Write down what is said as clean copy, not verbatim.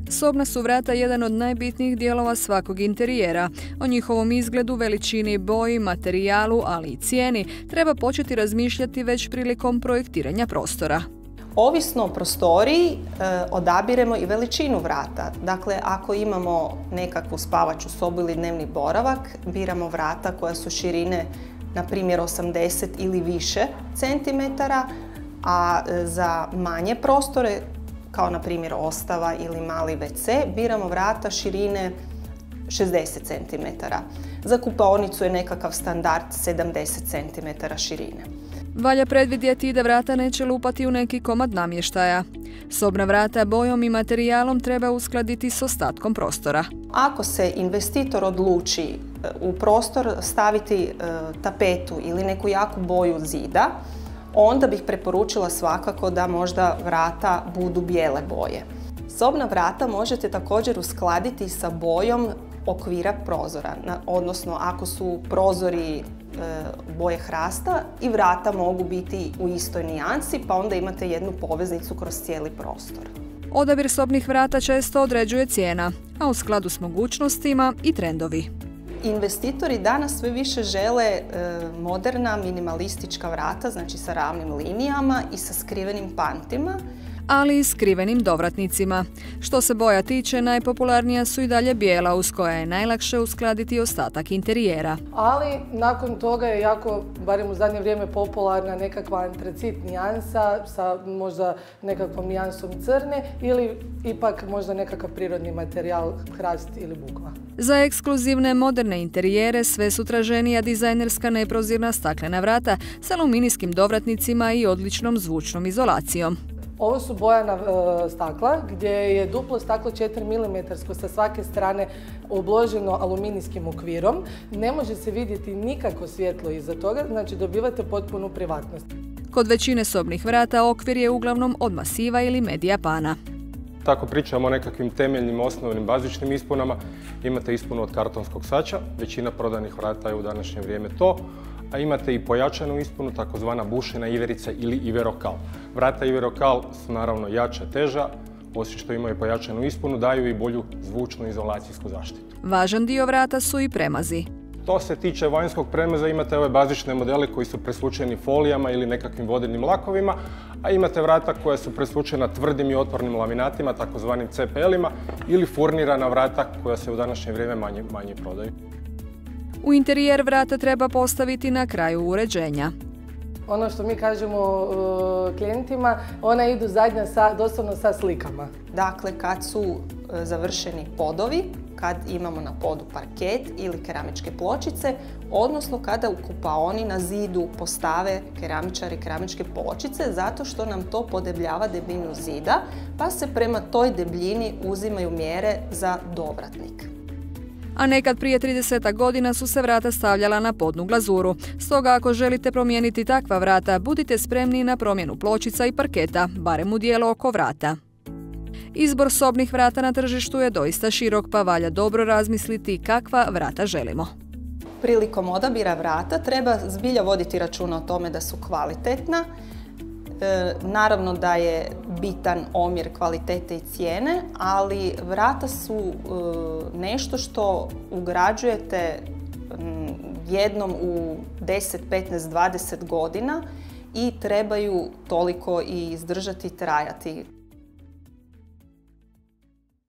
Sobna su vrata jedan od najbitnijih dijelova svakog interijera. O njihovom izgledu, veličini, boji, materijalu, ali i cijeni treba početi razmišljati već prilikom projektiranja prostora. Ovisno o prostoriji odabiremo i veličinu vrata. Dakle, ako imamo nekakvu spavaću sobu ili dnevni boravak, biramo vrata koja su širine na primjer 80 ili više centimetara, a za manje prostore, kao na primjer ostava ili mali WC, biramo vrata širine 60 cm. Za kupaonicu je nekakav standard 70 cm širine. Valja predvidjeti da vrata neće lupati u neki komad namještaja. Sobna vrata bojom i materijalom treba uskladiti s ostatkom prostora. Ako se investitor odluči u prostor staviti tapetu ili neku jaku boju zida, onda bih preporučila svakako da možda vrata budu bijele boje. Sobna vrata možete također uskladiti sa bojom okvira prozora, odnosno ako su prozori boje hrasta i vrata mogu biti u istoj nijansi, pa onda imate jednu poveznicu kroz cijeli prostor. Odabir sobnih vrata često određuje cijena, a u skladu s mogućnostima i trendovi. Investitori danas sve više žele moderna minimalistička vrata, znači sa ravnim linijama i sa skrivenim pantima, ali i skrivenim dovratnicima. Što se boja tiče, najpopularnija su i dalje bijela, uz koja je najlakše uskladiti ostatak interijera. Ali nakon toga je jako, barem u zadnje vrijeme, popularna nekakva antracit nijansa sa možda nekakvom nijansom crne ili ipak možda nekakav prirodni materijal, hrast ili bukva. Za ekskluzivne moderne interijere sve su traženija dizajnerska neprozirna staklena vrata s aluminijskim dovratnicima i odličnom zvučnom izolacijom. Ovo su bojana stakla gdje je duplo staklo 4 mm sa svake strane obloženo aluminijskim okvirom. Ne može se vidjeti nikako svjetlo iza toga, znači dobivate potpunu privatnost. Kod većine sobnih vrata okvir je uglavnom od masiva ili medijapana. Tako pričamo o nekakvim temeljnim, osnovnim, bazičnim ispunama. Imate ispunu od kartonskog sača, većina prodanih vrata je u današnje vrijeme to, a imate i pojačanu ispunu, takozvana bušena iverica ili iverokal. Vrata iverokal su naravno jača, teža, osim što imaju pojačanu ispunu, daju i bolju zvučnu izolacijsku zaštitu. Važan dio vrata su i premazi. To se tiče vanjskog premaza, imate ove bazične modele koji su presvučeni folijama ili nekakvim vodenim lakovima, a imate vrata koja su presvučena tvrdim i otpornim laminatima, takozvanim CPL-ima, ili furnirana vrata koja se u današnje vrijeme manje prodaju. U interijer vrata treba postaviti na kraju uređenja. Ono što mi kažemo klijentima, ona idu zadnja doslovno sa slikama. Dakle, kad su završeni podovi, kad imamo na podu parket ili keramičke pločice, odnosno kada u kupaoni na zidu postave keramičari keramičke pločice, zato što nam to podebljava debljinu zida, pa se prema toj debljini uzimaju mjere za dovratnik. A nekad prije 30 godina su se vrata stavljala na podnu glazuru. Stoga ako želite promijeniti takva vrata, budite spremni na promjenu pločica i parketa, barem u dijelu oko vrata. Izbor sobnih vrata na tržištu je doista širok, pa valja dobro razmisliti kakva vrata želimo. Prilikom odabira vrata treba zbilja voditi računa o tome da su kvalitetna. Naravno da je bitan omjer kvalitete i cijene, ali vrata su nešto što ugrađujete jednom u 10, 15, 20 godina i trebaju toliko i izdržati i trajati.